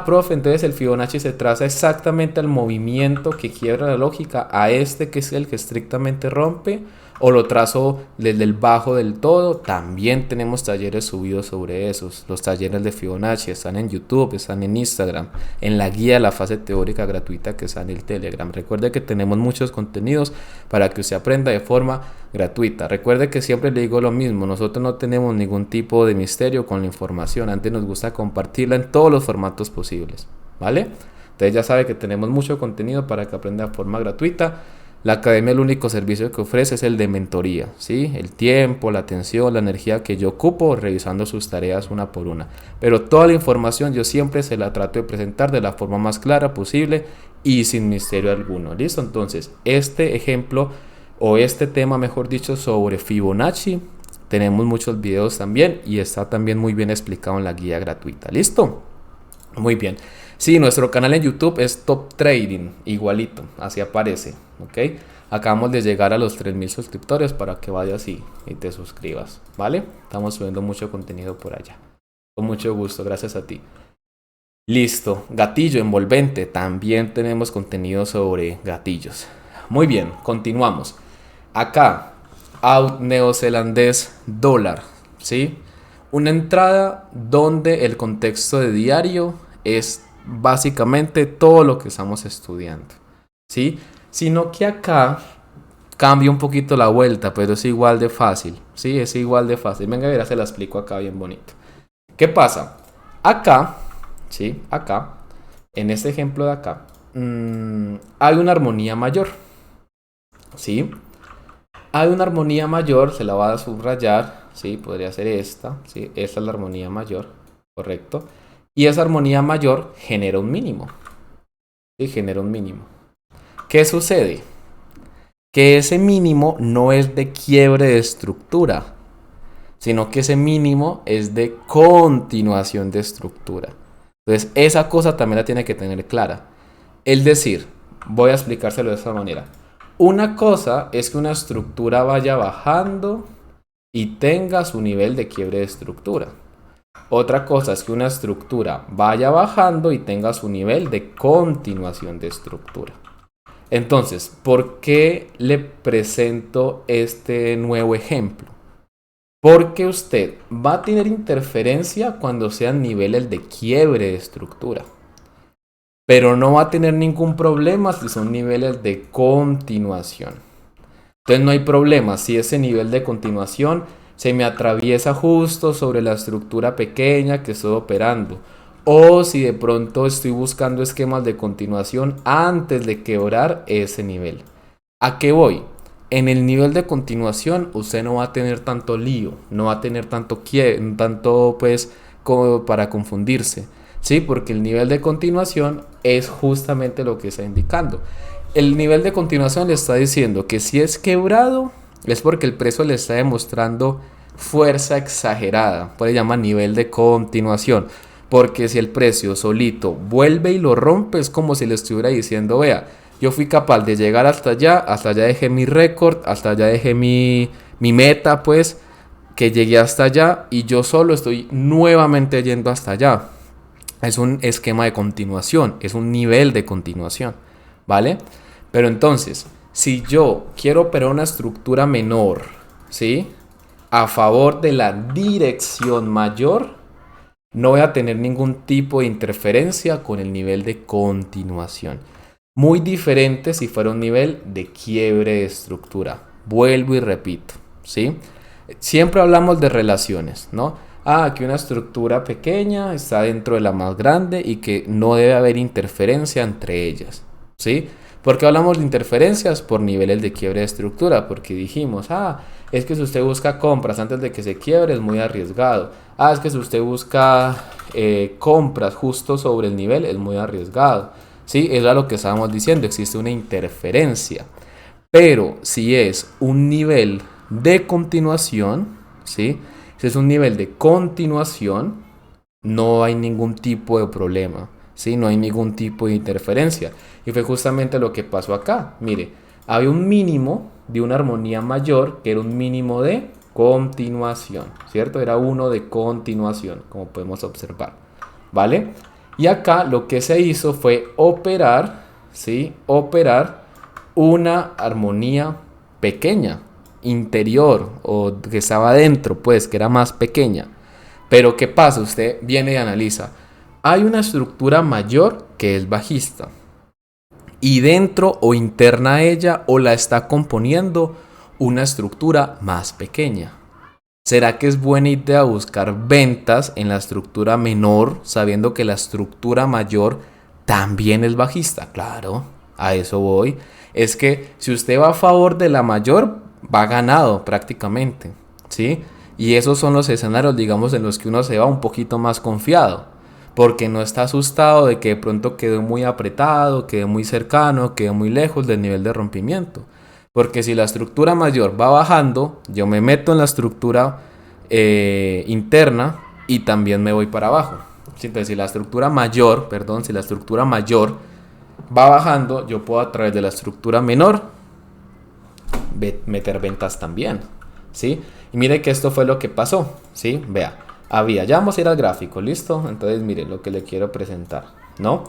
Profe, entonces el Fibonacci se traza exactamente al movimiento que quiebra la lógica, a este que es el que estrictamente rompe, o lo trazo desde el bajo del todo. También tenemos talleres subidos sobre esos. Los talleres de Fibonacci están en YouTube, están en Instagram, en la guía de la fase teórica gratuita que está en el Telegram. Recuerde que tenemos muchos contenidos para que usted aprenda de forma gratuita. Recuerde que siempre le digo lo mismo, nosotros no tenemos ningún tipo de misterio con la información. Antes nos gusta compartirla en todos los formatos posibles, ¿vale? Entonces ya sabe que tenemos mucho contenido para que aprenda de forma gratuita. La academia, el único servicio que ofrece es el de mentoría, ¿sí? El tiempo, la atención, la energía que yo ocupo revisando sus tareas una por una. Pero toda la información yo siempre se la trato de presentar de la forma más clara posible y sin misterio alguno. ¿Listo? Entonces, este ejemplo o este tema, mejor dicho, sobre Fibonacci, tenemos muchos videos también y está también muy bien explicado en la guía gratuita. ¿Listo? Muy bien. Sí, nuestro canal en YouTube es Top Trading, igualito, así aparece, ¿ok? Acabamos de llegar a los 3000 suscriptores para que vayas y te suscribas, ¿vale? Estamos subiendo mucho contenido por allá. Con mucho gusto, gracias a ti. Listo, gatillo envolvente, también tenemos contenido sobre gatillos. Muy bien, continuamos. Acá, out neozelandés dólar, ¿sí? Una entrada donde el contexto de diario es básicamente todo lo que estamos estudiando, ¿sí? Sino que acá cambia un poquito la vuelta, pero es igual de fácil, ¿sí? Es igual de fácil. Venga, a ver, se la explico acá bien bonito. ¿Qué pasa? Acá, ¿sí? Acá, en este ejemplo de acá, hay una armonía mayor, ¿sí? Hay una armonía mayor, se la va a subrayar, ¿sí? Podría ser esta, ¿sí? Esta es la armonía mayor, correcto. Y esa armonía mayor genera un mínimo, ¿sí? Genera un mínimo. ¿Qué sucede? Que ese mínimo no es de quiebre de estructura, sino que ese mínimo es de continuación de estructura. Entonces, esa cosa también la tiene que tener clara. Es decir, voy a explicárselo de esta manera. Una cosa es que una estructura vaya bajando y tenga su nivel de quiebre de estructura. Otra cosa es que una estructura vaya bajando y tenga su nivel de continuación de estructura. Entonces, ¿por qué le presento este nuevo ejemplo? Porque usted va a tener interferencia cuando sean niveles de quiebre de estructura, pero no va a tener ningún problema si son niveles de continuación. Entonces no hay problema si ese nivel de continuación se me atraviesa justo sobre la estructura pequeña que estoy operando, o si de pronto estoy buscando esquemas de continuación antes de quebrar ese nivel. ¿A qué voy? En el nivel de continuación usted no va a tener tanto lío, no va a tener tanto pues como para confundirse, ¿sí? Porque el nivel de continuación es justamente lo que está indicando. El nivel de continuación le está diciendo que si es quebrado es porque el precio le está demostrando fuerza exagerada. Por eso se llama nivel de continuación. Porque si el precio solito vuelve y lo rompe, es como si le estuviera diciendo, vea, yo fui capaz de llegar hasta allá dejé mi récord, hasta allá dejé mi meta, pues, que llegué hasta allá y yo solo estoy nuevamente yendo hasta allá. Es un esquema de continuación, es un nivel de continuación, ¿vale? Pero entonces, si yo quiero operar una estructura menor, ¿sí? A favor de la dirección mayor, no voy a tener ningún tipo de interferencia con el nivel de continuación. Muy diferente si fuera un nivel de quiebre de estructura. Vuelvo y repito, ¿sí? Siempre hablamos de relaciones, ¿no? Que una estructura pequeña está dentro de la más grande y que no debe haber interferencia entre ellas, ¿sí? ¿Por qué hablamos de interferencias? Por niveles de quiebre de estructura, porque dijimos, es que si usted busca compras antes de que se quiebre es muy arriesgado. Es que si usted busca compras justo sobre el nivel es muy arriesgado. ¿Sí? Eso es lo que estábamos diciendo, existe una interferencia. Pero si es un nivel de continuación, ¿sí? Si es un nivel de continuación, no hay ningún tipo de problema, ¿sí? No hay ningún tipo de interferencia. Y fue justamente lo que pasó acá. Mire, había un mínimo de una armonía mayor que era un mínimo de continuación, ¿cierto? Era uno de continuación, como podemos observar, ¿vale? Y acá lo que se hizo fue operar, ¿sí? Operar una armonía pequeña, interior, o que estaba dentro, pues, que era más pequeña. Pero ¿qué pasa? Usted viene y analiza. Hay una estructura mayor que es bajista. Y dentro o interna a ella o la está componiendo una estructura más pequeña. ¿Será que es buena idea buscar ventas en la estructura menor sabiendo que la estructura mayor también es bajista? Claro, a eso voy. Es que si usted va a favor de la mayor, va ganado prácticamente, ¿sí? Y esos son los escenarios, digamos, en los que uno se va un poquito más confiado, porque no está asustado de que de pronto quede muy apretado, quede muy cercano, quede muy lejos del nivel de rompimiento. Porque si la estructura mayor va bajando, yo me meto en la estructura interna y también me voy para abajo. Entonces, si la estructura mayor va bajando, yo puedo a través de la estructura menor meter ventas también, ¿sí? Y mire que esto fue lo que pasó, ¿sí? Vea, ya vamos a ir al gráfico, ¿listo? Entonces, mire lo que le quiero presentar, ¿no?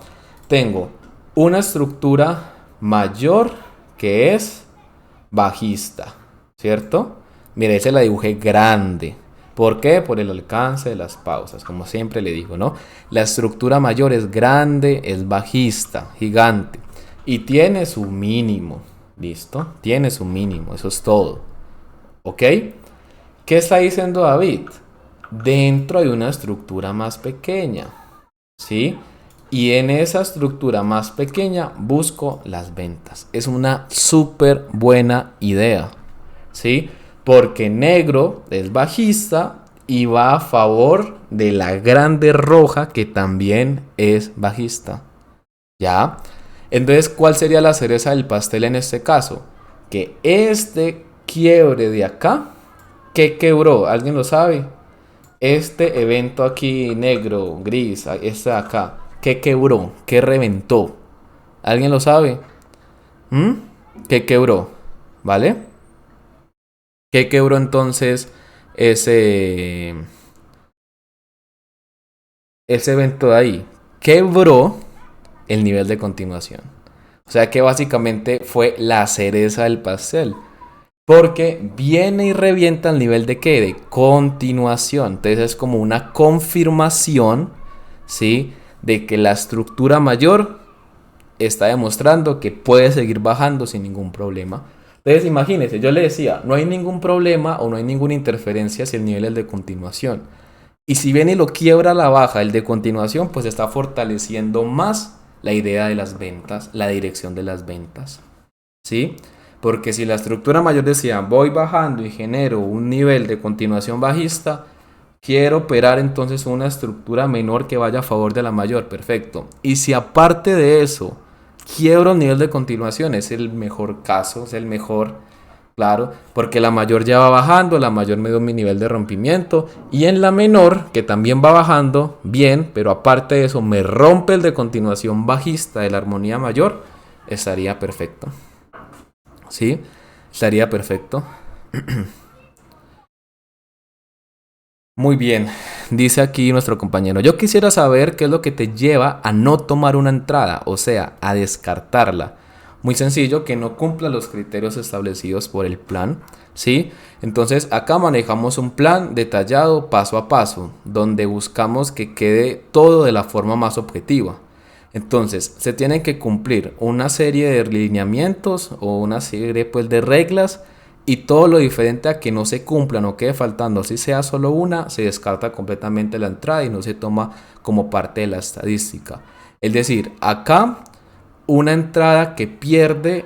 Tengo una estructura mayor que es bajista, ¿cierto? Mire, se la dibujé grande. ¿Por qué? Por el alcance de las pausas, como siempre le digo, ¿no? La estructura mayor es grande, es bajista, gigante. Y tiene su mínimo, ¿listo? Tiene su mínimo, eso es todo. ¿Ok? ¿Qué está diciendo David? Dentro hay una estructura más pequeña, ¿sí? Y en esa estructura más pequeña busco las ventas. Es una súper buena idea, ¿sí? Porque negro es bajista y va a favor de la grande roja que también es bajista. ¿Ya? Entonces, ¿cuál sería la cereza del pastel en este caso? Que este quiebre de acá, ¿qué quebró? ¿Alguien lo sabe? Este evento aquí negro, gris, este de acá, ¿qué quebró? ¿Qué reventó? ¿Alguien lo sabe? ¿Mm? ¿Qué quebró? ¿Vale? ¿Qué quebró entonces ese, ese evento de ahí? Quebró el nivel de continuación. O sea que básicamente fue la cereza del pastel. Porque viene y revienta al nivel de ¿qué? De continuación. Entonces es como una confirmación, ¿sí? De que la estructura mayor está demostrando que puede seguir bajando sin ningún problema. Entonces imagínense, yo le decía, no hay ningún problema o no hay ninguna interferencia si el nivel es de continuación. Y si viene y lo quiebra a la baja, el de continuación, pues está fortaleciendo más la idea de las ventas, la dirección de las ventas, ¿sí? Porque si la estructura mayor decía, voy bajando y genero un nivel de continuación bajista, quiero operar entonces una estructura menor que vaya a favor de la mayor, perfecto. Y si aparte de eso quiebra un nivel de continuación, es el mejor caso, es el mejor, claro, porque la mayor ya va bajando, la mayor me dio mi nivel de rompimiento, y en la menor, que también va bajando, bien, pero aparte de eso, me rompe el de continuación bajista de la armonía mayor, estaría perfecto. ¿Sí? Estaría perfecto. Muy bien, dice aquí nuestro compañero, yo quisiera saber qué es lo que te lleva a no tomar una entrada, o sea, a descartarla. Muy sencillo, que no cumpla los criterios establecidos por el plan, ¿sí? Entonces acá manejamos un plan detallado paso a paso, donde buscamos que quede todo de la forma más objetiva. Entonces, se tienen que cumplir una serie de lineamientos o una serie pues, de reglas y todo lo diferente a que no se cumplan o quede faltando, si sea solo una, se descarta completamente la entrada y no se toma como parte de la estadística. Es decir, acá una entrada que pierde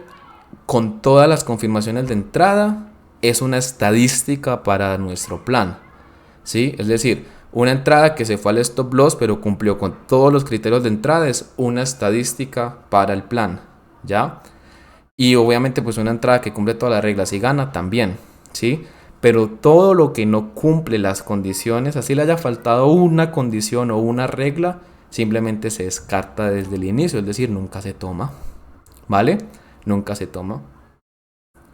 con todas las confirmaciones de entrada es una estadística para nuestro plan. ¿Sí? Es decir, una entrada que se fue al stop loss pero cumplió con todos los criterios de entrada es una estadística para el plan, ¿ya? Y obviamente pues una entrada que cumple todas las reglas y gana también, ¿sí? Pero todo lo que no cumple las condiciones, así le haya faltado una condición o una regla, simplemente se descarta desde el inicio, es decir, nunca se toma, ¿vale? Nunca se toma.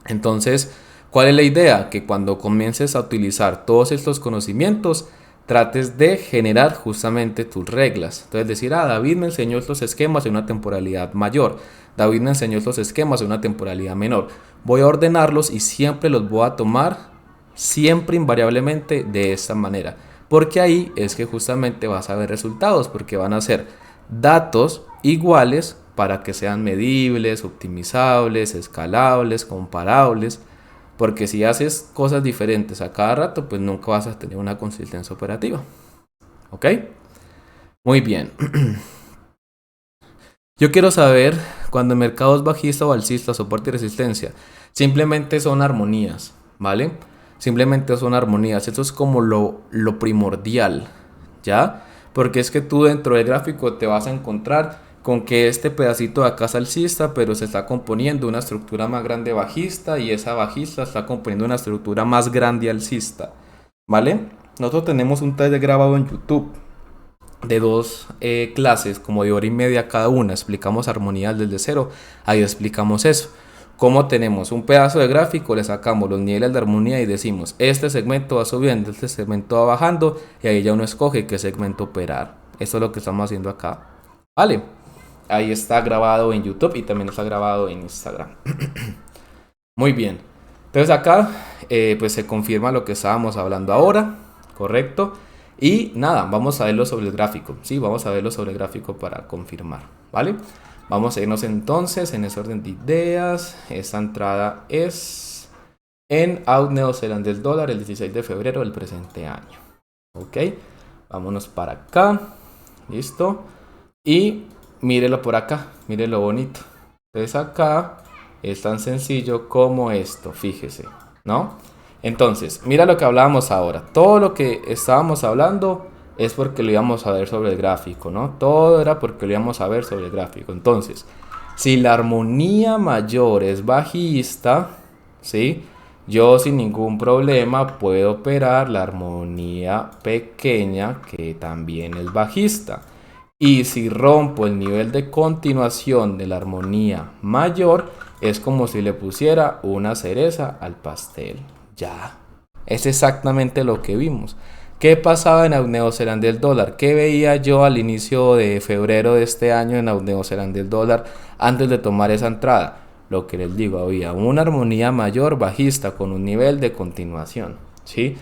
Entonces, ¿cuál es la idea? Que cuando comiences a utilizar todos estos conocimientos, trates de generar justamente tus reglas. Entonces decir, David me enseñó estos esquemas en una temporalidad mayor. David me enseñó estos esquemas en una temporalidad menor. Voy a ordenarlos y siempre los voy a tomar, siempre invariablemente de esta manera. Porque ahí es que justamente vas a ver resultados, porque van a ser datos iguales para que sean medibles, optimizables, escalables, comparables. Porque si haces cosas diferentes a cada rato, pues nunca vas a tener una consistencia operativa. ¿Ok? Muy bien. Yo quiero saber cuando el mercado es bajista o alcista, soporte y resistencia. Simplemente son armonías, ¿vale? Simplemente son armonías. Eso es como lo primordial, ¿ya? Porque es que tú dentro del gráfico te vas a encontrar con que este pedacito de acá es alcista, pero se está componiendo una estructura más grande bajista y esa bajista está componiendo una estructura más grande alcista, ¿vale? Nosotros tenemos un taller grabado en YouTube de dos clases, como de hora y media cada una, explicamos armonías desde cero, ahí explicamos eso. Como tenemos un pedazo de gráfico, le sacamos los niveles de armonía y decimos, este segmento va subiendo, este segmento va bajando, y ahí ya uno escoge qué segmento operar. Eso es lo que estamos haciendo acá. Vale, ahí está grabado en YouTube y también está grabado en Instagram. Muy bien, entonces acá pues se confirma lo que estábamos hablando ahora, ¿correcto? Y nada, vamos a verlo sobre el gráfico, ¿sí? Vamos a verlo sobre el gráfico para confirmar, ¿vale? Vamos a irnos entonces en ese orden de ideas. Esta entrada es en out neozelandés dólar el 16 de febrero del presente año. Ok, vámonos para acá. Listo. Y mírelo por acá, mírelo bonito. Entonces acá es tan sencillo como esto, fíjese, ¿no? Entonces, mira lo que hablábamos ahora. Todo lo que estábamos hablando es porque lo íbamos a ver sobre el gráfico, ¿no? Todo era porque lo íbamos a ver sobre el gráfico. Entonces, si la armonía mayor es bajista, ¿sí? Yo sin ningún problema puedo operar la armonía pequeña que también es bajista. Y si rompo el nivel de continuación de la armonía mayor, es como si le pusiera una cereza al pastel. Ya, es exactamente lo que vimos. ¿Qué pasaba en el neozelandés dólar? ¿Qué veía yo al inicio de febrero de este año en el neozelandés dólar antes de tomar esa entrada? Lo que les digo, había una armonía mayor bajista con un nivel de continuación, ¿sí?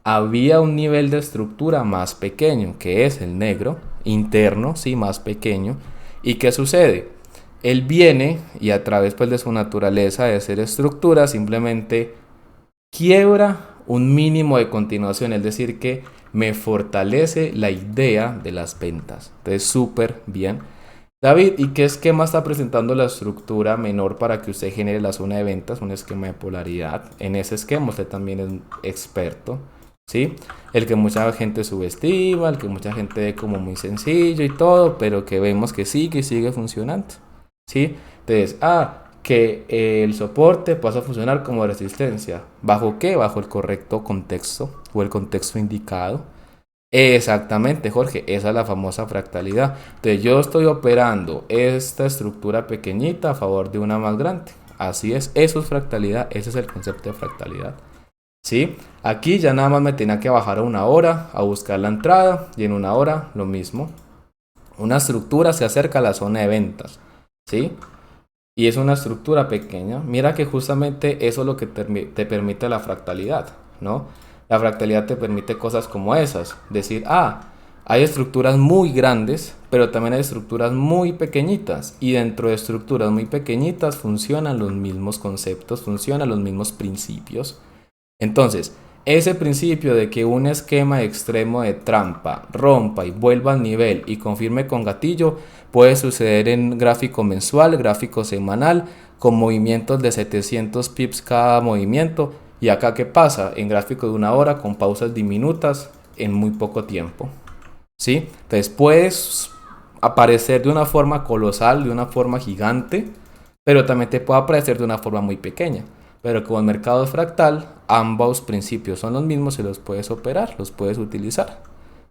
Había un nivel de estructura más pequeño, que es el negro, interno, sí, más pequeño. ¿Y qué sucede? Él viene y a través pues, de su naturaleza de ser estructura, simplemente quiebra un mínimo de continuación, es decir, que me fortalece la idea de las ventas. Entonces, súper bien. David, ¿y qué esquema está presentando la estructura menor para que usted genere la zona de ventas? Un esquema de polaridad. En ese esquema usted también es experto, ¿sí? El que mucha gente subestima, el que mucha gente ve como muy sencillo y todo, pero que vemos que sigue y sigue funcionando. ¿sí? Entonces, que el soporte pasa a funcionar como resistencia. ¿Bajo qué? Bajo el correcto contexto o el contexto indicado. Exactamente, Jorge, esa es la famosa fractalidad. Entonces yo estoy operando esta estructura pequeñita a favor de una más grande. Así es, eso es fractalidad, ese es el concepto de fractalidad. ¿Sí? Aquí ya nada más me tenía que bajar a una hora a buscar la entrada y en una hora lo mismo. Una estructura se acerca a la zona de ventas, ¿sí? Y es una estructura pequeña. Mira que justamente eso es lo que te permite la fractalidad, ¿no? La fractalidad te permite cosas como esas. Decir, hay estructuras muy grandes, pero también hay estructuras muy pequeñitas. Y dentro de estructuras muy pequeñitas funcionan los mismos conceptos, funcionan los mismos principios. Entonces, ese principio de que un esquema extremo de trampa rompa y vuelva al nivel y confirme con gatillo puede suceder en gráfico mensual, gráfico semanal, con movimientos de 700 pips cada movimiento. Y acá, ¿qué pasa? En gráfico de una hora con pausas diminutas en muy poco tiempo. ¿Sí? Entonces puedes aparecer de una forma colosal, de una forma gigante, pero también te puede aparecer de una forma muy pequeña. Pero como el mercado es fractal, ambos principios son los mismos y los puedes operar, los puedes utilizar.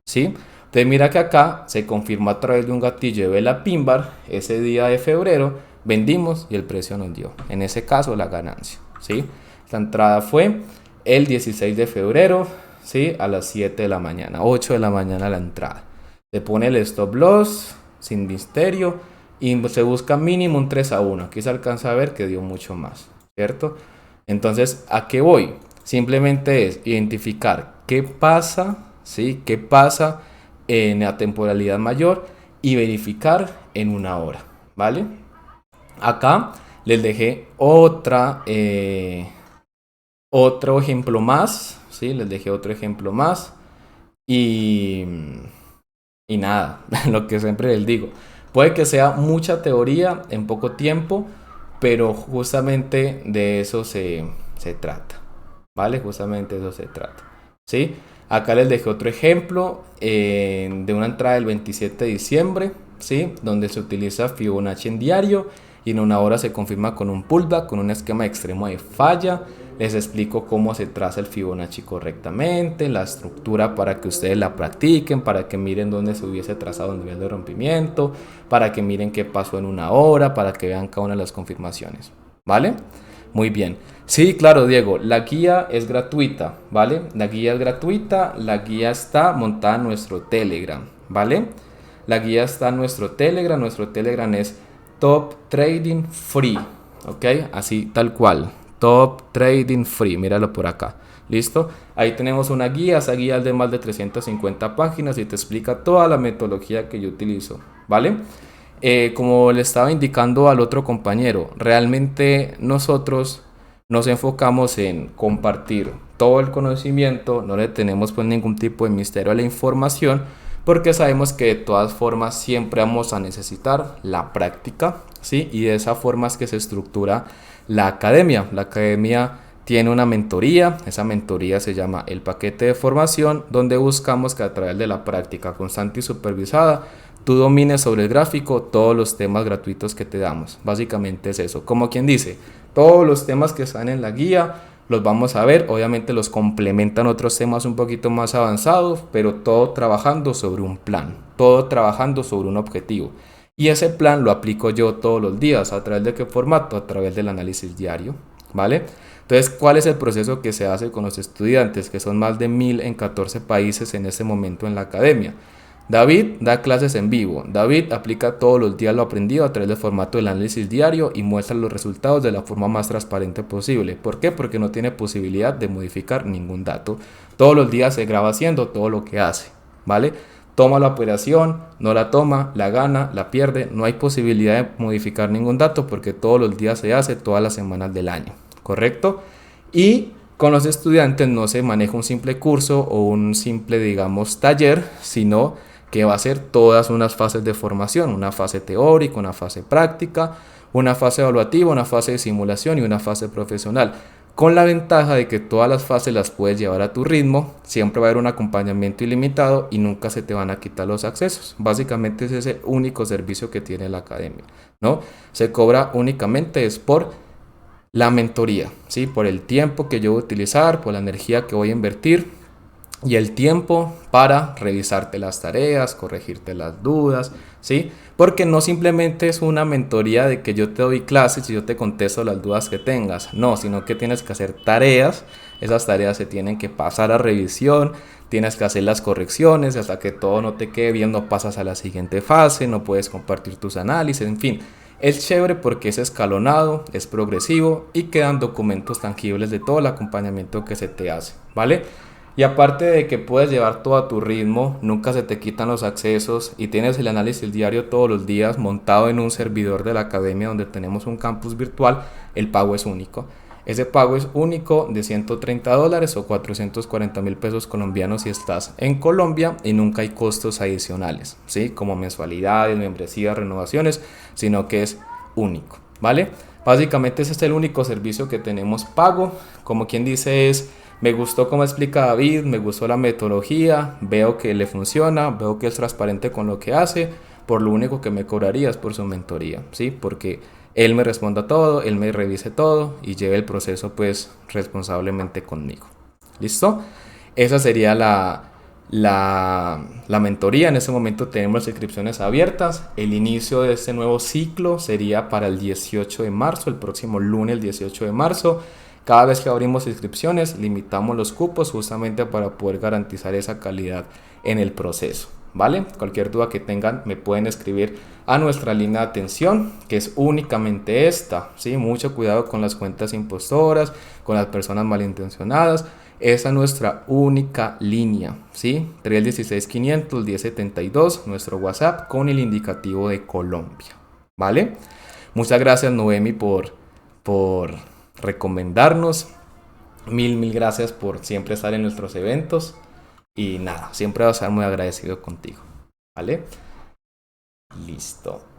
¿Sí? Entonces mira que acá se confirma a través de un gatillo de vela pin bar, ese día de febrero vendimos y el precio nos dio, en ese caso la ganancia. ¿Sí? La entrada fue el 16 de febrero, ¿sí? A las 7 de la mañana, 8 de la mañana la entrada. Se pone el stop loss sin misterio y se busca mínimo un 3-1. Aquí se alcanza a ver que dio mucho más, ¿cierto? Entonces, ¿a qué voy? Simplemente es identificar qué pasa, ¿sí? ¿Qué pasa en la temporalidad mayor y verificar en una hora, ¿vale? Acá les dejé otro ejemplo más, ¿sí? Les dejé otro ejemplo más y, y nada, lo que siempre les digo. Puede que sea mucha teoría en poco tiempo, pero justamente de eso se trata, ¿vale? Justamente de eso se trata, ¿sí? Acá les dejé otro ejemplo de una entrada del 27 de diciembre, ¿sí? Donde se utiliza Fibonacci en diario y en una hora se confirma con un pullback, con un esquema extremo de falla. Les explico cómo se traza el Fibonacci correctamente, la estructura para que ustedes la practiquen, para que miren dónde se hubiese trazado el nivel de rompimiento, para que miren qué pasó en una hora, para que vean cada una de las confirmaciones, ¿vale? Muy bien. Sí, claro, Diego, la guía es gratuita, ¿vale? La guía es gratuita, la guía está montada en nuestro Telegram, ¿vale? La guía está en nuestro Telegram es Top Trading Free, ¿ok? Así, tal cual. Top Trading Free, míralo por acá. ¿Listo? Ahí tenemos una guía, esa guía es de más de 350 páginas y te explica toda la metodología que yo utilizo, ¿vale? Como le estaba indicando al otro compañero, realmente nosotros nos enfocamos en compartir todo el conocimiento, no le tenemos pues ningún tipo de misterio a la información, porque sabemos que de todas formas siempre vamos a necesitar la práctica, ¿sí? Y de esa forma es que se estructura la academia. La academia tiene una mentoría, esa mentoría se llama el paquete de formación, donde buscamos que a través de la práctica constante y supervisada tú domines sobre el gráfico todos los temas gratuitos que te damos. Básicamente es eso, como quien dice, todos los temas que están en la guía los vamos a ver, obviamente los complementan otros temas un poquito más avanzados, pero todo trabajando sobre un plan, todo trabajando sobre un objetivo. Y ese plan lo aplico yo todos los días. ¿A través de qué formato? A través del análisis diario, ¿vale? Entonces, ¿cuál es el proceso que se hace con los estudiantes? Que son más de 1000 en 14 países en este momento en la academia. David da clases en vivo. David aplica todos los días lo aprendido a través del formato del análisis diario y muestra los resultados de la forma más transparente posible. ¿Por qué? Porque no tiene posibilidad de modificar ningún dato. Todos los días se graba haciendo todo lo que hace, ¿vale? Toma la operación, no la toma, la gana, la pierde. No hay posibilidad de modificar ningún dato porque todos los días se hace, todas las semanas del año, ¿correcto? Y con los estudiantes no se maneja un simple curso o un simple, digamos, taller, sino que va a ser todas unas fases de formación, una fase teórica, una fase práctica, una fase evaluativa, una fase de simulación y una fase profesional. con la ventaja de que todas las fases las puedes llevar a tu ritmo, siempre va a haber un acompañamiento ilimitado y nunca se te van a quitar los accesos. Básicamente ese es el único servicio que tiene la academia, ¿no? Se cobra únicamente es por la mentoría, ¿sí? Por el tiempo que yo voy a utilizar, por la energía que voy a invertir y el tiempo para revisarte las tareas, corregirte las dudas, ¿sí? Porque no simplemente es una mentoría de que yo te doy clases y yo te contesto las dudas que tengas, no, sino que tienes que hacer tareas, esas tareas se tienen que pasar a revisión, tienes que hacer las correcciones hasta que todo no te quede bien, no pasas a la siguiente fase, no puedes compartir tus análisis, en fin. Es chévere porque es escalonado, es progresivo y quedan documentos tangibles de todo el acompañamiento que se te hace, ¿vale? Y aparte de que puedes llevar todo a tu ritmo, nunca se te quitan los accesos y tienes el análisis diario todos los días montado en un servidor de la academia donde tenemos un campus virtual, el pago es único. Ese pago es único de $130 o 440.000 pesos colombianos si estás en Colombia y nunca hay costos adicionales, ¿sí? Como mensualidades, membresías, renovaciones, sino que es único, ¿vale? Básicamente ese es el único servicio que tenemos pago. Como quien dice es, me gustó cómo explica David, me gustó la metodología, veo que le funciona, veo que es transparente con lo que hace, por lo único que me cobraría es por su mentoría, ¿sí? Porque él me responda todo, él me revise todo y lleve el proceso pues responsablemente conmigo. ¿Listo? Esa sería la mentoría. En este momento tenemos las inscripciones abiertas. El inicio de este nuevo ciclo sería para el 18 de marzo, el próximo lunes, el 18 de marzo. Cada vez que abrimos inscripciones, limitamos los cupos justamente para poder garantizar esa calidad en el proceso, ¿vale? Cualquier duda que tengan me pueden escribir a nuestra línea de atención, que es únicamente esta, ¿sí? Mucho cuidado con las cuentas impostoras, con las personas malintencionadas. Esa es nuestra única línea, ¿sí? 316-500-1072, nuestro WhatsApp con el indicativo de Colombia, ¿vale? Muchas gracias, Noemi, por recomendarnos. Mil gracias por siempre estar en nuestros eventos. Y nada, siempre voy a estar muy agradecido contigo, ¿vale? Listo.